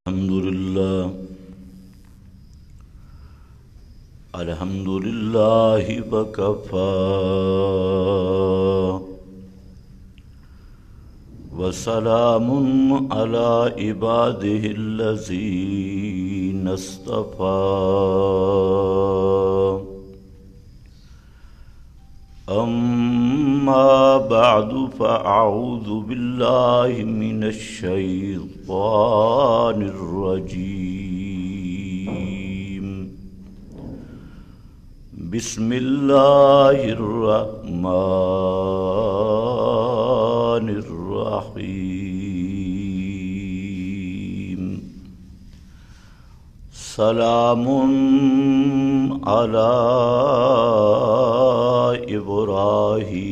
الحمد لله وكفى وسلام على عباده الذين اصطفى أما بعد فأعوذ بالله من الشيطان الرجيم بسم الله الرحمن الرحيم سلام على إبراهيم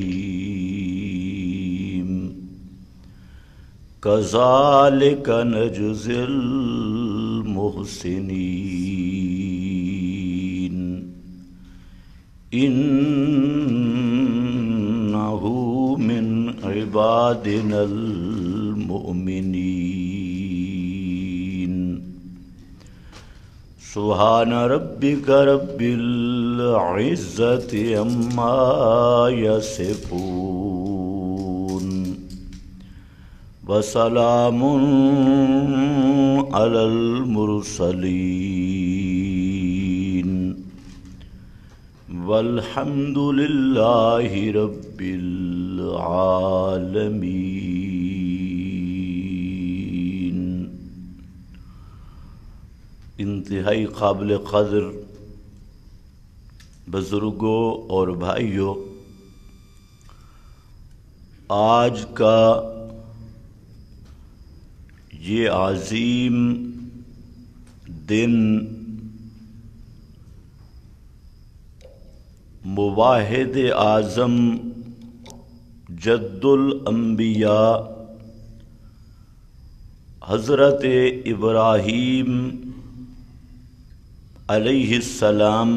كذلك نجزي المحسنين إنه من عبادنا المؤمنين سبحان ربك رب العزة عما يصفون وسلام على المرسلين والحمد لله رب العالمين۔ انتہائی قابل قدر بزرگوں اور بھائیوں، آج کا یہ عظیم دن مواحد اعظم جد الانبیاء حضرت ابراہیم علیہ السلام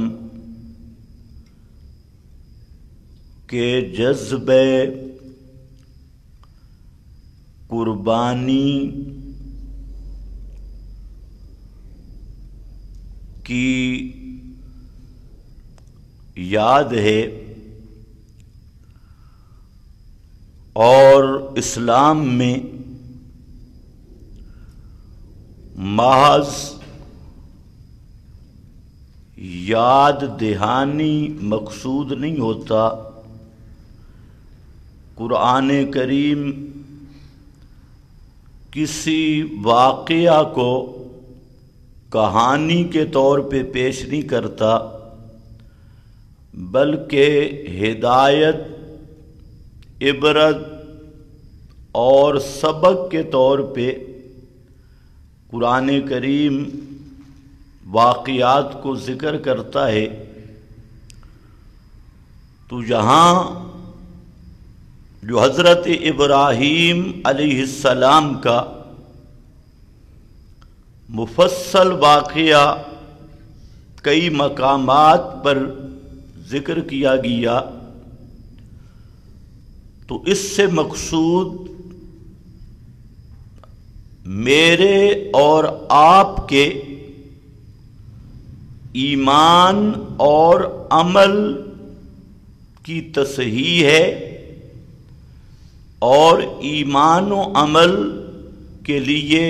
کے جذبہ قربانی کی یاد ہے، اور اسلام میں محض یاد دہانی مقصود نہیں ہوتا۔ قرآن کریم کسی واقعہ کو کہانی کے طور پہ پیش نہیں کرتا، بلکہ ہدایت، عبرت اور سبق کے طور پہ قرآن کریم واقعات کو ذکر کرتا ہے۔ تو یہاں جو حضرت ابراہیم علیہ السلام کا مفصل واقعہ کئی مقامات پر ذکر کیا گیا، تو اس سے مقصود میرے اور آپ کے ایمان اور عمل کی تصحیح ہے، اور ایمان و عمل کے لیے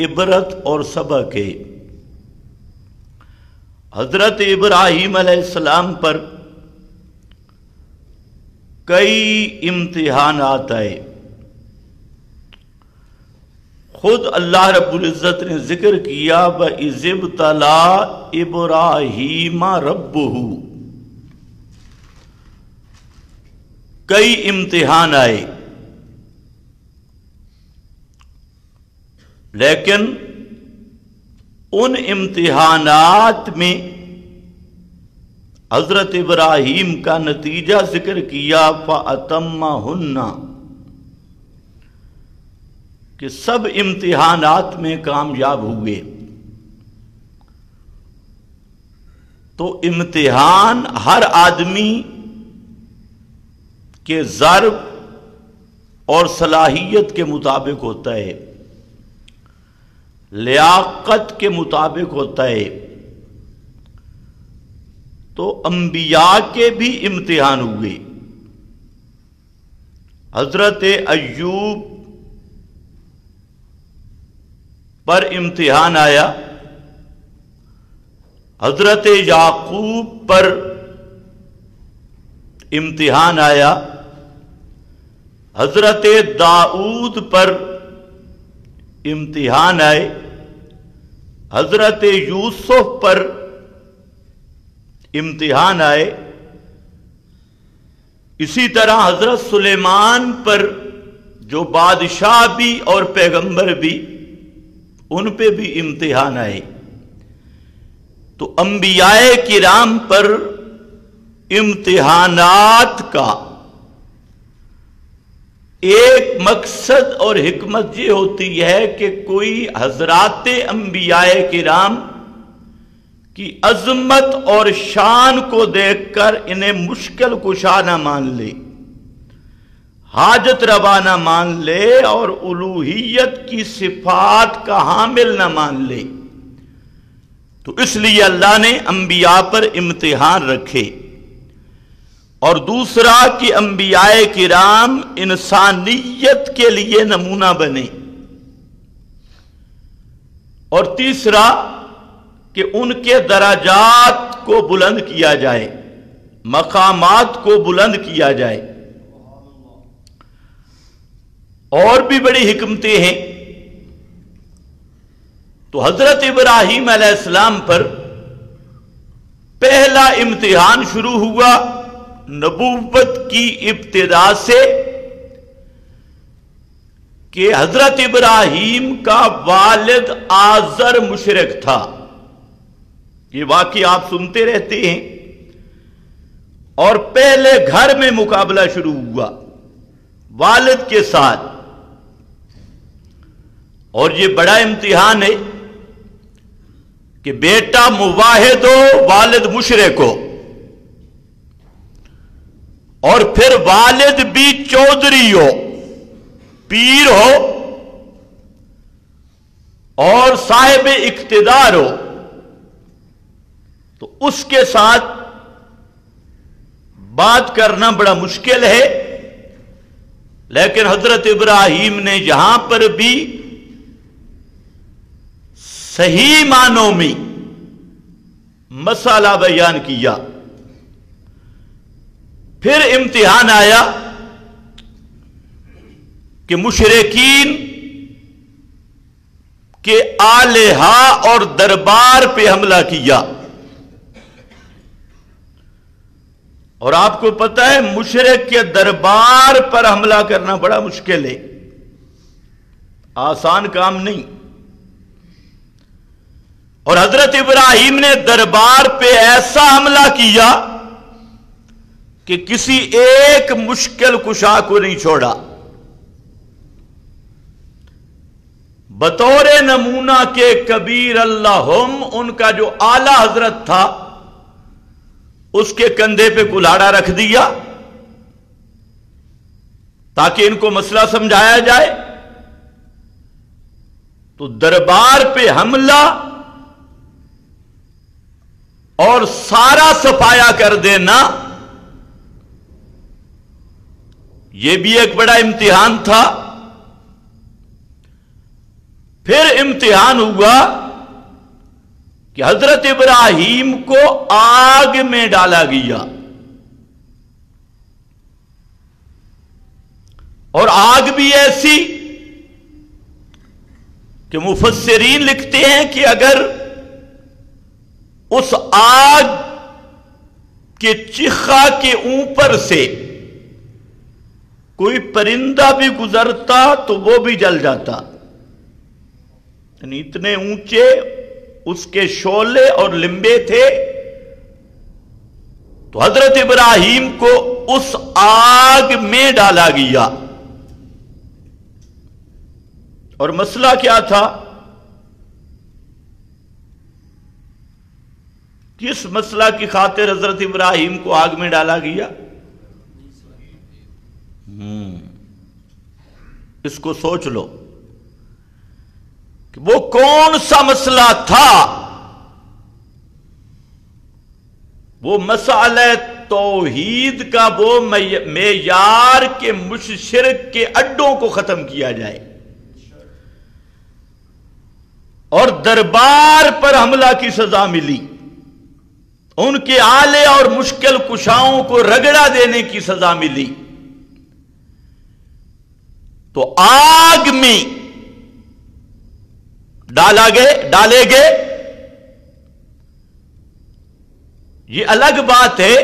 عبرت اور سبق ہے۔ حضرت ابراہیم علیہ السلام پر کئی امتحانات آئے۔ خود اللہ رب العزت نے ذکر کیا وَإِذِ ابْتَلَىٰ إِبْرَاهِيمَ رَبُّهُ، کئی امتحان آئے، لیکن ان امتحانات میں حضرت ابراہیم کا نتیجہ ذکر کیا فَأَتَمَّهُنَّ، کہ سب امتحانات میں کامیاب ہوئے۔ تو امتحان ہر آدمی کے ضرب اور صلاحیت کے مطابق ہوتا ہے، لیاقت کے مطابق ہوتا ہے، تو انبیاء کے بھی امتحان ہوئے۔ حضرت ایوب پر امتحان آیا، حضرت یعقوب پر امتحان آیا، حضرت داؤد پر امتحان آئے، حضرت یوسف پر امتحان آئے، اسی طرح حضرت سلیمان پر جو بادشاہ بھی اور پیغمبر بھی، ان پہ بھی امتحان آئے۔ تو انبیاء کرام پر امتحانات کا ایک مقصد اور حکمت یہ ہوتی ہے کہ کوئی حضرات انبیاء کرام کی عظمت اور شان کو دیکھ کر انہیں مشکل کشا نہ مان لے، حاجت روا نہ مان لے، اور الوہیت کی صفات کا حامل نہ مان لے۔ تو اس لیے اللہ نے انبیاء پر امتحان رکھے۔ اور دوسرا کہ انبیاء کرام انسانیت کے لیے نمونہ بنے، اور تیسرا کہ ان کے درجات کو بلند کیا جائے، مقامات کو بلند کیا جائے۔ اور بھی بڑی حکمتیں ہیں۔ تو حضرت ابراہیم علیہ السلام پر پہلا امتحان شروع ہوا نبوت کی ابتدا سے، کہ حضرت ابراہیم کا والد آزر مشرک تھا۔ یہ واقعہ آپ سنتے رہتے ہیں، اور پہلے گھر میں مقابلہ شروع ہوا والد کے ساتھ، اور یہ بڑا امتحان ہے کہ بیٹا موحد ہو، والد مشرک ہو، اور پھر والد بھی چودھری ہو، پیر ہو، اور صاحب اقتدار ہو، تو اس کے ساتھ بات کرنا بڑا مشکل ہے۔ لیکن حضرت ابراہیم نے یہاں پر بھی صحیح معنوں میں مسئلہ بیان کیا۔ پھر امتحان آیا کہ مشرکین کے آلہہ اور دربار پہ حملہ کیا، اور آپ کو پتہ ہے مشرک کے دربار پر حملہ کرنا بڑا مشکل ہے، آسان کام نہیں۔ اور حضرت ابراہیم نے دربار پہ ایسا حملہ کیا کہ کسی ایک مشکل کشا کو نہیں چھوڑا۔ بطور نمونہ کے کبیر اللہم، ان کا جو اعلی حضرت تھا، اس کے کندھے پہ کلاڑا رکھ دیا تاکہ ان کو مسئلہ سمجھایا جائے۔ تو دربار پہ حملہ اور سارا صفایا کر دینا، یہ بھی ایک بڑا امتحان تھا۔ پھر امتحان ہوا کہ حضرت ابراہیم کو آگ میں ڈالا گیا، اور آگ بھی ایسی کہ مفسرین لکھتے ہیں کہ اگر اس آگ کے چخا کے اوپر سے کوئی پرندہ بھی گزرتا تو وہ بھی جل جاتا، یعنی اتنے اونچے اس کے شعلے اور لمبے تھے۔ تو حضرت ابراہیم کو اس آگ میں ڈالا گیا، اور مسئلہ کیا تھا؟ کس مسئلہ کی خاطر حضرت ابراہیم کو آگ میں ڈالا گیا؟ اس کو سوچ لو کہ وہ کون سا مسئلہ تھا؟ وہ مسئلہ توحید کا وہ معیار کے مشرک کے اڈوں کو ختم کیا جائے اور دربار پر حملہ کی سزا ملی، ان کے آلے اور مشکل کشاؤں کو رگڑا دینے کی سزا ملی، تو آگ میں ڈالے گئے۔ یہ الگ بات ہے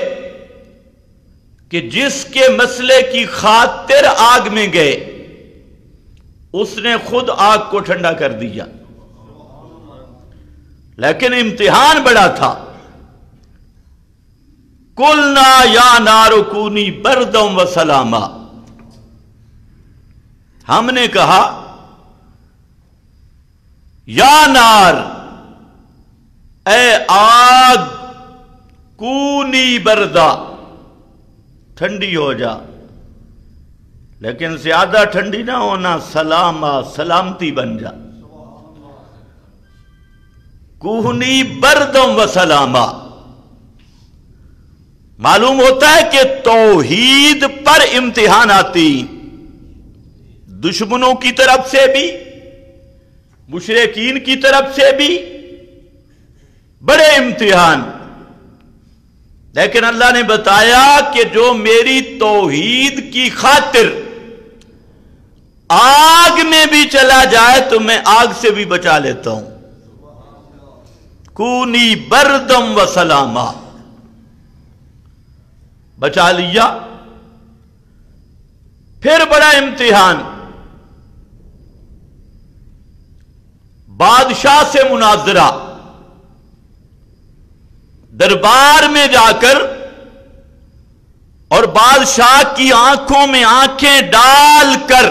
کہ جس کے مسئلے کی خاطر آگ میں گئے اس نے خود آگ کو ٹھنڈا کر دیا، لیکن امتحان بڑا تھا۔ قلنا یا نار کونی بردم و سلاما، ہم نے کہا یا نار، اے آگ، کونی بردا، ٹھنڈی ہو جا، لیکن زیادہ ٹھنڈی نہ ہونا، سلاما، سلامتی بن جا۔ کونی بردم و سلاما، معلوم ہوتا ہے کہ توحید پر امتحان آتی، دشمنوں کی طرف سے بھی، مشرکین کی طرف سے بھی بڑے امتحان، لیکن اللہ نے بتایا کہ جو میری توحید کی خاطر آگ میں بھی چلا جائے تو میں آگ سے بھی بچا لیتا ہوں۔ کونی بردم و سلاما، بچا لیا۔ پھر بڑا امتحان، بادشاہ سے مناظرہ، دربار میں جا کر اور بادشاہ کی آنکھوں میں آنکھیں ڈال کر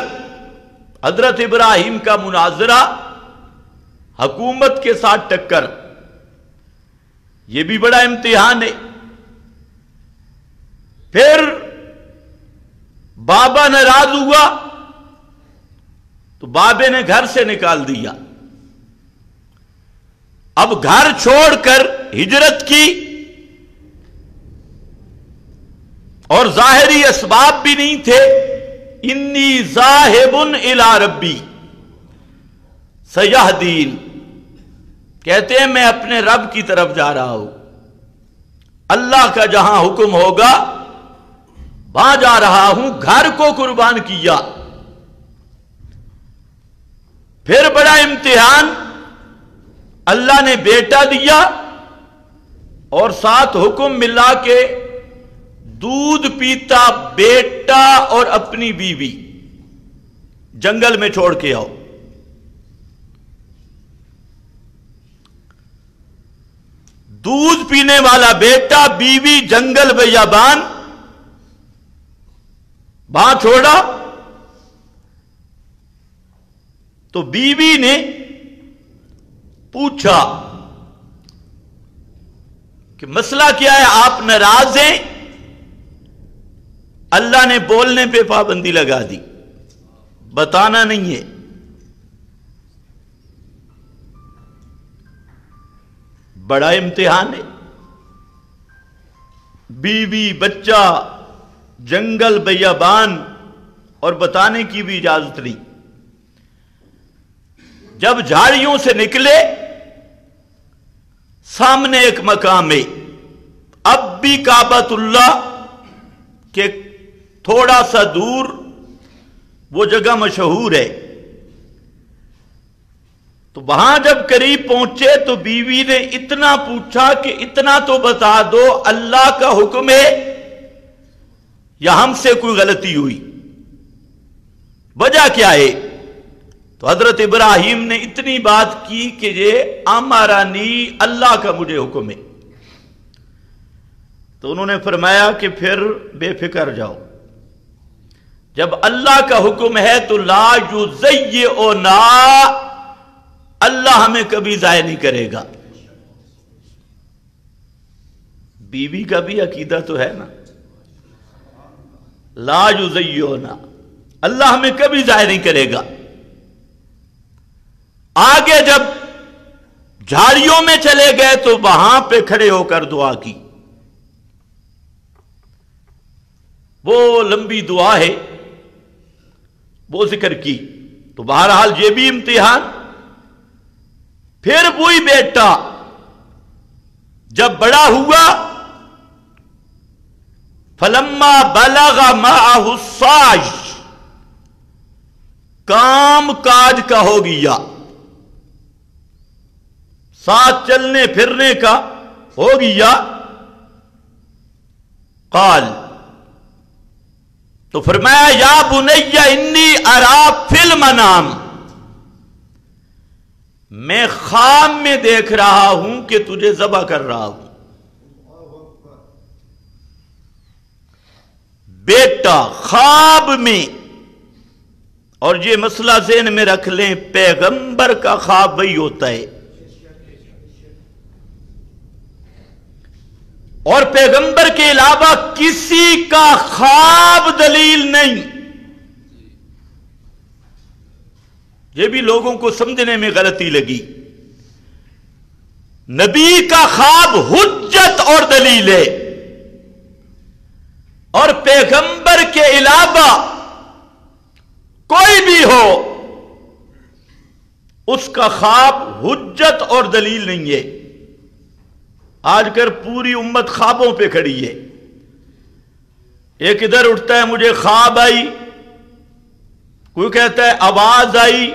حضرت ابراہیم کا مناظرہ، حکومت کے ساتھ ٹکر، یہ بھی بڑا امتحان ہے۔ پھر بابا ناراض ہوا تو بابے نے گھر سے نکال دیا، اب گھر چھوڑ کر ہجرت کی، اور ظاہری اسباب بھی نہیں تھے۔ انی ذاہب الی ربی سیہدین، کہتے ہیں میں اپنے رب کی طرف جا رہا ہوں، اللہ کا جہاں حکم ہوگا وہاں جا رہا ہوں، گھر کو قربان کیا۔ پھر بڑا امتحان، اللہ نے بیٹا دیا اور ساتھ حکم ملا کہ دودھ پیتا بیٹا اور اپنی بیوی جنگل میں چھوڑ کے آؤ۔ دودھ پینے والا بیٹا، بیوی جنگل بیابان، وہاں چھوڑا تو بیوی نے پوچھا کہ مسئلہ کیا ہے، آپ ناراض ہیں؟ اللہ نے بولنے پہ پابندی لگا دی، بتانا نہیں ہے۔ بڑا امتحان ہے، بیوی، بچہ، جنگل بیابان، اور بتانے کی بھی اجازت نہیں۔ جب جھاڑیوں سے نکلے، سامنے ایک مقام ہے، اب بھی کعبۃ اللہ کے تھوڑا سا دور وہ جگہ مشہور ہے، تو وہاں جب قریب پہنچے تو بیوی نے اتنا پوچھا کہ اتنا تو بتا دو، اللہ کا حکم ہے یا ہم سے کوئی غلطی ہوئی، وجہ کیا ہے؟ تو حضرت ابراہیم نے اتنی بات کی کہ یہ امرانی، اللہ کا مجھے حکم ہے۔ تو انہوں نے فرمایا کہ پھر بے فکر جاؤ، جب اللہ کا حکم ہے تو لا یضیعنا، اللہ ہمیں کبھی ضائع نہیں کرے گا۔ بیوی کا بھی عقیدہ تو ہے نا، لا یضیعنا، اللہ ہمیں کبھی ضائع نہیں کرے گا۔ آگے جب جھاڑیوں میں چلے گئے تو وہاں پہ کھڑے ہو کر دعا کی. وہ لمبی دعا ہے، وہ ذکر کی. تو بہرحال یہ بھی امتحان. پھر وہی بیٹا جب بڑا ہوا، فلما بلغ معه السعی، کام کاج کا ہو گیا، ساتھ چلنے پھرنے کا ہو گیا. قال، تو فرمایا یا بنی انی ارا فی المنام، میں خواب میں دیکھ رہا ہوں کہ تجھے ذبح کر رہا ہوں. بیٹا خواب میں، اور یہ مسئلہ ذہن میں رکھ لیں، پیغمبر کا خواب وہی ہوتا ہے، اور پیغمبر کے علاوہ کسی کا خواب دلیل نہیں. یہ بھی لوگوں کو سمجھنے میں غلطی لگی. نبی کا خواب حجت اور دلیل ہے، اور پیغمبر کے علاوہ کوئی بھی ہو اس کا خواب حجت اور دلیل نہیں ہے. آج کل پوری امت خوابوں پہ کھڑی ہے. ایک ادھر اٹھتا ہے مجھے خواب آئی، کوئی کہتا ہے آواز آئی،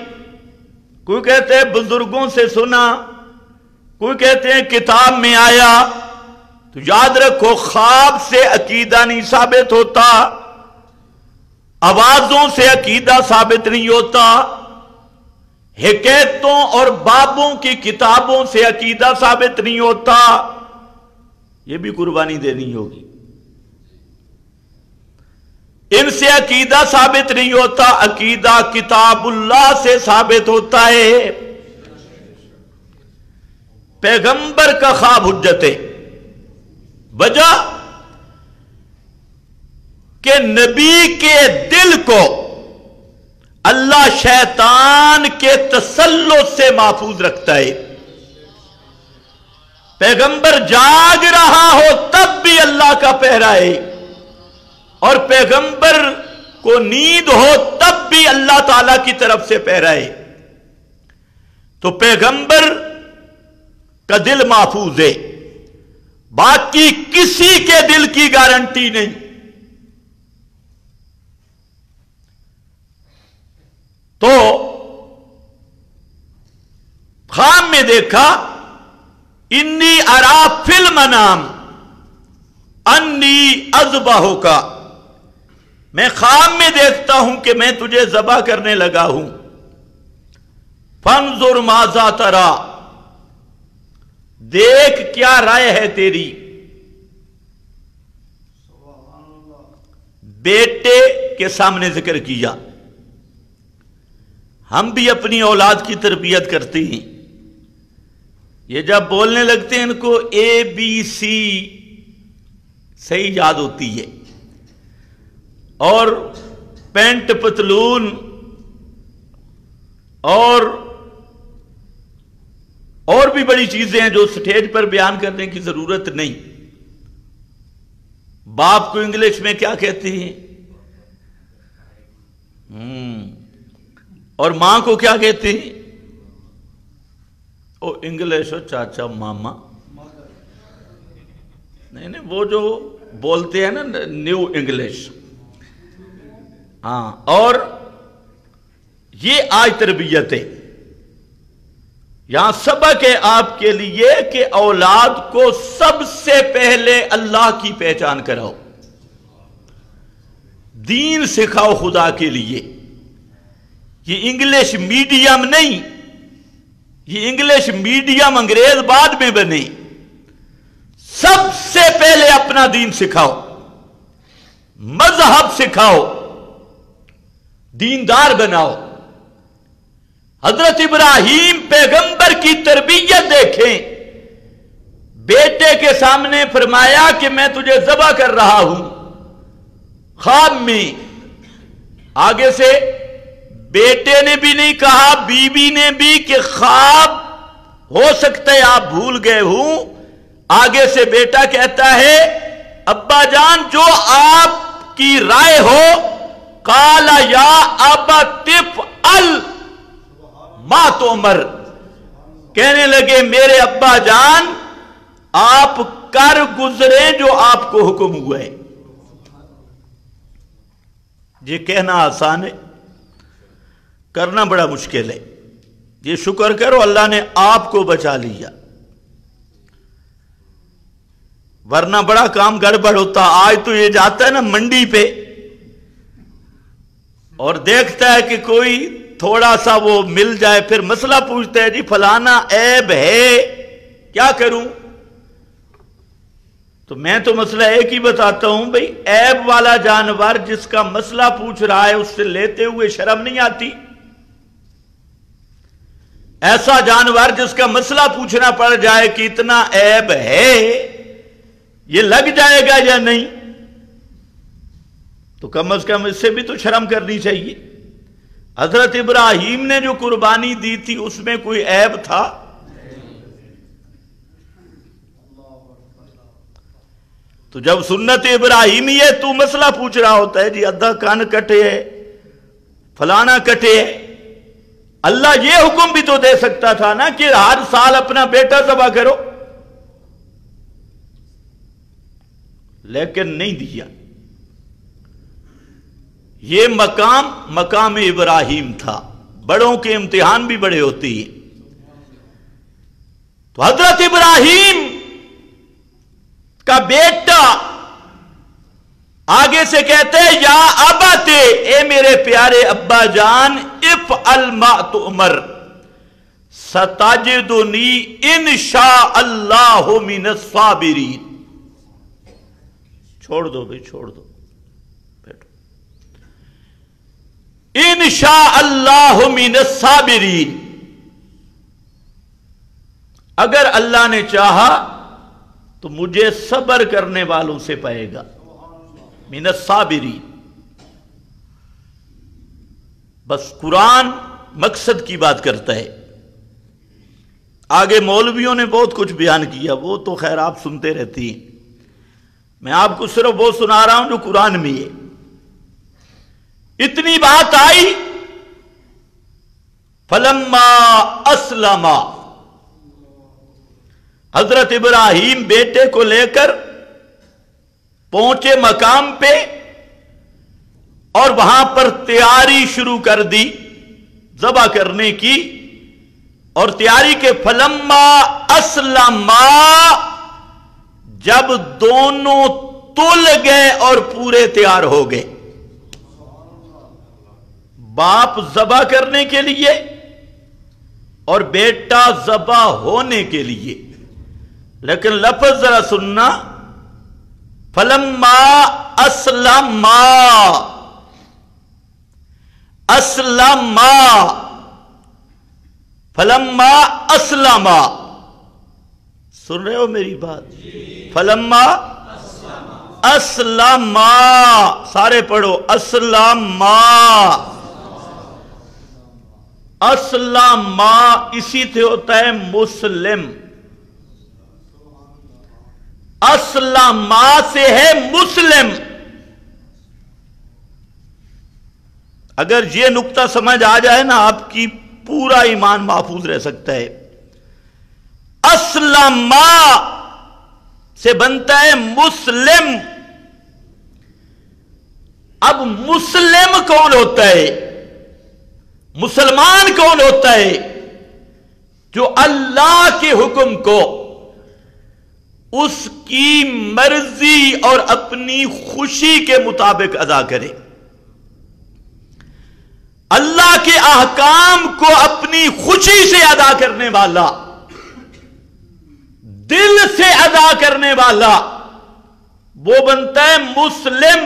کوئی کہتے ہیں بزرگوں سے سنا، کوئی کہتے ہیں کتاب میں آیا. تو یاد رکھو، خواب سے عقیدہ نہیں ثابت ہوتا، آوازوں سے عقیدہ ثابت نہیں ہوتا، حکایتوں اور بابوں کی کتابوں سے عقیدہ ثابت نہیں ہوتا. یہ بھی قربانی دینی ہوگی. ان سے عقیدہ ثابت نہیں ہوتا، عقیدہ کتاب اللہ سے ثابت ہوتا ہے. پیغمبر کا خواب حجت ہے. وجہ کہ نبی کے دل کو اللہ شیطان کے تسلط سے محفوظ رکھتا ہے. پیغمبر جاگ رہا ہو تب بھی اللہ کا پہرا ہے، اور پیغمبر کو نیند ہو تب بھی اللہ تعالی کی طرف سے پہرا ہے. تو پیغمبر کا دل محفوظ ہے، باقی کسی کے دل کی گارنٹی نہیں. تو خواب میں دیکھا انی ارا فی المنام انی اذبحک، میں خواب میں دیکھتا ہوں کہ میں تجھے ذبح کرنے لگا ہوں. فانظر ماذا تری، دیکھ کیا رائے ہے تیری. بیٹے کے سامنے ذکر کیا. ہم بھی اپنی اولاد کی تربیت کرتے ہیں. یہ جب بولنے لگتے ہیں ان کو اے بی سی صحیح یاد ہوتی ہے، اور پینٹ پتلون اور بھی بڑی چیزیں ہیں جو سٹیج پر بیان کرنے کی ضرورت نہیں. باپ کو انگلش میں کیا کہتے ہیں، اور ماں کو کیا کہتے ہیں؟ او انگلش ہو چاچا ماما، نہیں وہ جو بولتے ہیں نا نیو انگلش. ہاں، اور یہ آج تربیت ہے. یہاں سبق ہے آپ کے لیے کہ اولاد کو سب سے پہلے اللہ کی پہچان کراؤ، دین سکھاؤ خدا کے لیے. یہ انگلش میڈیم نہیں، یہ انگلش میڈیم انگریز بعد میں بنے. سب سے پہلے اپنا دین سکھاؤ، مذہب سکھاؤ، دیندار بناؤ. حضرت ابراہیم پیغمبر کی تربیت دیکھیں. بیٹے کے سامنے فرمایا کہ میں تجھے ذبح کر رہا ہوں خواب میں. آگے سے بیٹے نے بھی نہیں کہا، بیوی نے بھی، کہ خواب ہو سکتا ہے آپ بھول گئے ہوں۔ آگے سے بیٹا کہتا ہے ابا جان جو آپ کی رائے ہو، قال یا ابت افعل ما تؤمر، کہنے لگے میرے ابا جان آپ کر گزرے جو آپ کو حکم ہوا ہے۔ یہ کہنا آسان ہے، کرنا بڑا مشکل ہے۔ یہ شکر کرو اللہ نے آپ کو بچا لیا، ورنہ بڑا کام گڑبڑ ہوتا۔ آج تو یہ جاتا ہے نا منڈی پہ اور دیکھتا ہے کہ کوئی تھوڑا سا وہ مل جائے، پھر مسئلہ پوچھتا ہے جی فلانا عیب ہے کیا کروں؟ تو میں تو مسئلہ ایک ہی بتاتا ہوں، بھئی عیب والا جانور جس کا مسئلہ پوچھ رہا ہے اس سے لیتے ہوئے شرم نہیں آتی؟ ایسا جانور جس کا مسئلہ پوچھنا پڑ جائے کہ اتنا عیب ہے، یہ لگ جائے گا یا نہیں؟ تو کم از کم اس سے بھی تو شرم کرنی چاہیے۔ حضرت ابراہیم نے جو قربانی دی تھی اس میں کوئی عیب تھا؟ تو جب سنت ابراہیمی ہے تو مسئلہ پوچھ رہا ہوتا ہے جی ادھا کان کٹے ہے، فلانا کٹے ہے، اللہ یہ حکم بھی تو دے سکتا تھا نا کہ ہر سال اپنا بیٹا ذبح کرو، لیکن نہیں دیا۔ یہ مقام ابراہیم تھا۔ بڑوں کے امتحان بھی بڑے ہوتے ہیں۔ تو حضرت ابراہیم کا بیٹا آگے سے کہتے ہیں یا ابت، اے میرے پیارے ابا جان، افعل ما تؤمر ستجدنی انشاء اللہ من الصابرین۔ چھوڑ دو بھائی، چھوڑ دو، بیٹھو۔ انشاء اللہ من الصابرین، اگر اللہ نے چاہا تو مجھے صبر کرنے والوں سے پائے گا، من الصابرین۔ بس قرآن مقصد کی بات کرتا ہے۔ آگے مولویوں نے بہت کچھ بیان کیا، وہ تو خیر آپ سنتے رہتی ہیں، میں آپ کو صرف وہ سنا رہا ہوں جو قرآن میں ہے۔ اتنی بات آئی، فلما اسلم، حضرت ابراہیم بیٹے کو لے کر پہنچے مقام پہ اور وہاں پر تیاری شروع کر دی ذبح کرنے کی، اور تیاری کے فلما اسلما، جب دونوں تل گئے اور پورے تیار ہو گئے، باپ ذبح کرنے کے لیے اور بیٹا ذبح ہونے کے لیے۔ لیکن لفظ ذرا سننا، فلما اسلما، اسلما، فلما اسلما، سن رہے ہو میری بات؟ فلما اسلما، سارے پڑھو، اسلما، اسلما اسی سے ہوتا ہے مسلم، اسلما سے ہے مسلم۔ اگر یہ نقطہ سمجھ آ جائے نا آپ کی پورا ایمان محفوظ رہ سکتا ہے۔ اسلما سے بنتا ہے مسلم۔ اب مسلم کون ہوتا ہے؟ مسلمان کون ہوتا ہے؟ جو اللہ کے حکم کو اس کی مرضی اور اپنی خوشی کے مطابق ادا کرے، اللہ کے احکام کو اپنی خوشی سے ادا کرنے والا، دل سے ادا کرنے والا، وہ بنتا ہے مسلم،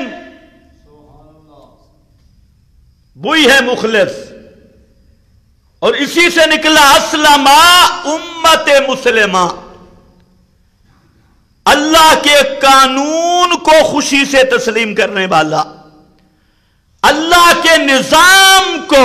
وہی ہے مخلص۔ اور اسی سے نکلا اسلما، امت مسلمہ، اللہ کے قانون کو خوشی سے تسلیم کرنے والا، اللہ کے نظام کو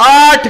8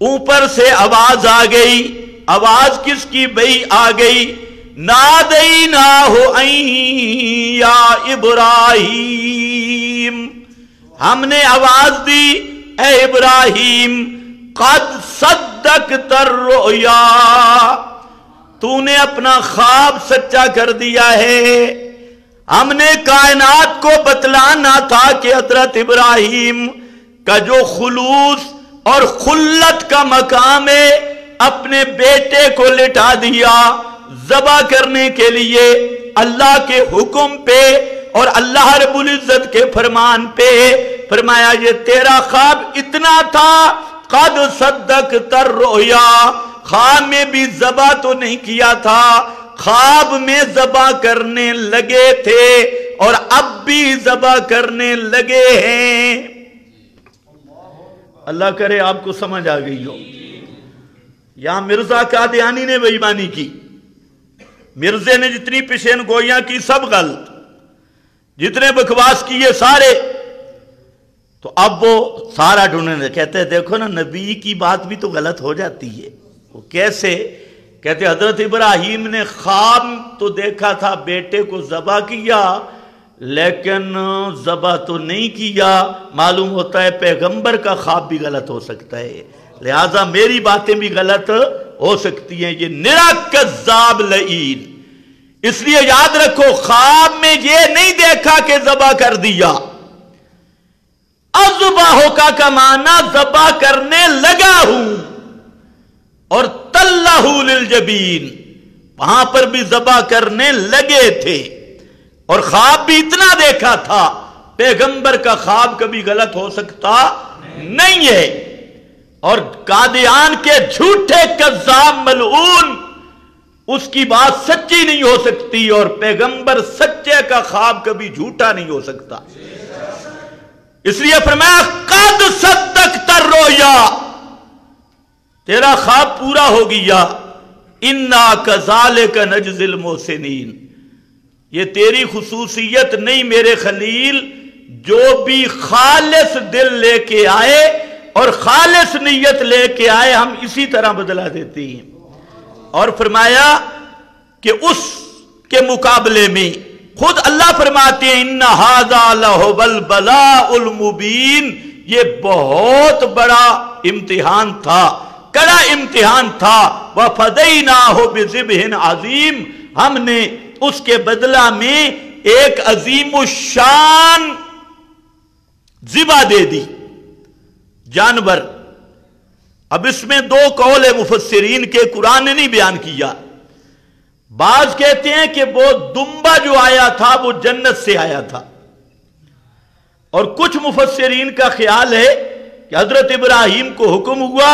اوپر سے آواز آ گئی. آواز کس کی بھئی آ گئی؟ نادیناہ ان یا ابراہیم، ہم نے آواز دی اے ابراہیم، قد صدقت الرؤیا، تو نے اپنا خواب سچا کر دیا ہے. ہم نے کائنات کو بتلانا تھا کہ حضرت ابراہیم کا جو خلوص اور خلت کا مقام ہے، اپنے بیٹے کو لٹا دیا ذبح کرنے کے لیے اللہ کے حکم پہ اور اللہ رب العزت کے فرمان پہ. فرمایا یہ تیرا خواب اتنا تھا، قد صدقت الرؤیا، خواب میں بھی ذبح تو نہیں کیا تھا، خواب میں ذبح کرنے لگے تھے اور اب بھی ذبح کرنے لگے ہیں. اللہ کرے آپ کو سمجھ آ گئی ہو. یہاں مرزا قادیانی نے بے ایمانی کی، مرزے نے جتنی پیشین گوئیاں کی سب غلط، جتنے بکواس کیے سارے. تو اب وہ سارا ڈھونڈنے کہتے ہیں دیکھو نا نبی کی بات بھی تو غلط ہو جاتی ہے. وہ کیسے؟ کہتے حضرت ابراہیم نے خواب تو دیکھا تھا بیٹے کو ذبح کیا، لیکن ذبح تو نہیں کیا. معلوم ہوتا ہے پیغمبر کا خواب بھی غلط ہو سکتا ہے، لہذا میری باتیں بھی غلط ہو سکتی ہیں. یہ نرا کذاب لعین. اس لیے یاد رکھو خواب میں یہ نہیں دیکھا کہ ذبح کر دیا. اذبحک کا معنی ذبح کرنے لگا ہوں، اور تلہ للجبین، وہاں پر بھی ذبح کرنے لگے تھے اور خواب بھی اتنا دیکھا تھا. پیغمبر کا خواب کبھی غلط ہو سکتا نہیں ہے. اور قادیان کے جھوٹے کذاب ملعون، اس کی بات سچی نہیں ہو سکتی، اور پیغمبر سچے کا خواب کبھی جھوٹا نہیں ہو سکتا. اس لیے فرمایا قد صدقت الرؤیا، تیرا خواب پورا ہو گیا. انا کذالک نجزی المحسنین، یہ تیری خصوصیت نہیں میرے خلیل، جو بھی خالص دل لے کے آئے اور خالص نیت لے کے آئے ہم اسی طرح بدلا دیتے ہیں. اور فرمایا کہ اس کے مقابلے میں خود اللہ فرماتے ہیں ان ھذا لھو البلاء المبین، یہ بہت بڑا امتحان تھا، کڑا امتحان تھا. وفدیناہ بذبح عظیم، ہم نے اس کے بدلہ میں ایک عظیم الشان ذبح دے دی، جانور. اب اس میں دو قول مفسرین کے، قرآن نے نہیں بیان کیا. بعض کہتے ہیں کہ وہ دمبا جو آیا تھا وہ جنت سے آیا تھا، اور کچھ مفسرین کا خیال ہے کہ حضرت ابراہیم کو حکم ہوا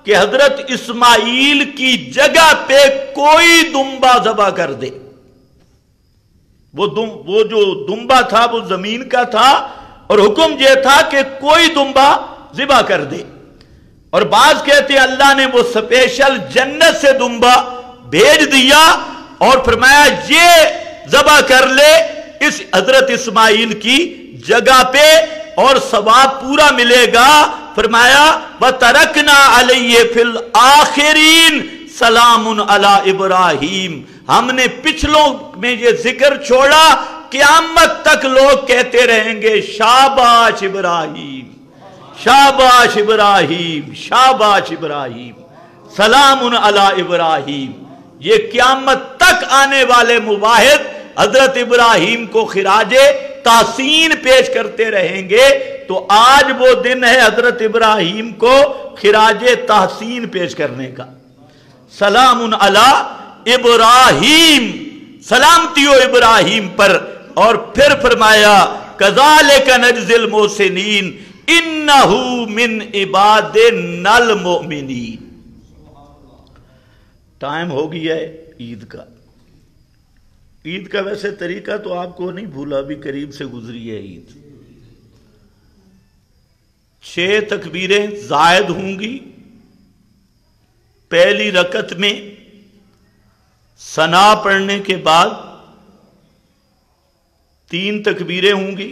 کہ حضرت اسماعیل کی جگہ پہ کوئی دمبا ذبح کر دے. وہ جو دمبا تھا وہ زمین کا تھا، اور حکم یہ تھا کہ کوئی دمبا ذبح کر دے. اور بعض کہتے ہیں اللہ نے وہ سپیشل جنت سے دمبا بھیج دیا اور فرمایا یہ ذبح کر لے اس حضرت اسماعیل کی جگہ پہ اور ثواب پورا ملے گا. فرمایا وَتَرَكْنَا عَلَيْهِ فِي الْآخِرِينَ سَلَامٌ عَلَىٰ إِبْرَاهِيمَ، ہم نے پچھلوں میں یہ ذکر چھوڑا، قیامت تک لوگ کہتے رہیں گے شاباش ابراہیم، شاباش ابراہیم، شاباش ابراہیم، سلام علی ابراہیم. یہ قیامت تک آنے والے مواحد حضرت ابراہیم کو خراج تحسین پیش کرتے رہیں گے. تو آج وہ دن ہے حضرت ابراہیم کو خراج تحسین پیش کرنے کا. سلام علی ابراہیم، سلامتی ہو ابراہیم پر. اور پھر فرمایا کذالک نجزی المحسنین انہ من عبادنا المؤمنین. ٹائم ہو گیا ہے عید کا. عید کا ویسے طریقہ تو آپ کو نہیں بھولا، بھی قریب سے گزری ہے عید. 6 تکبیریں زائد ہوں گی. پہلی رکعت میں ثنا پڑھنے کے بعد 3 تکبیریں ہوں گی.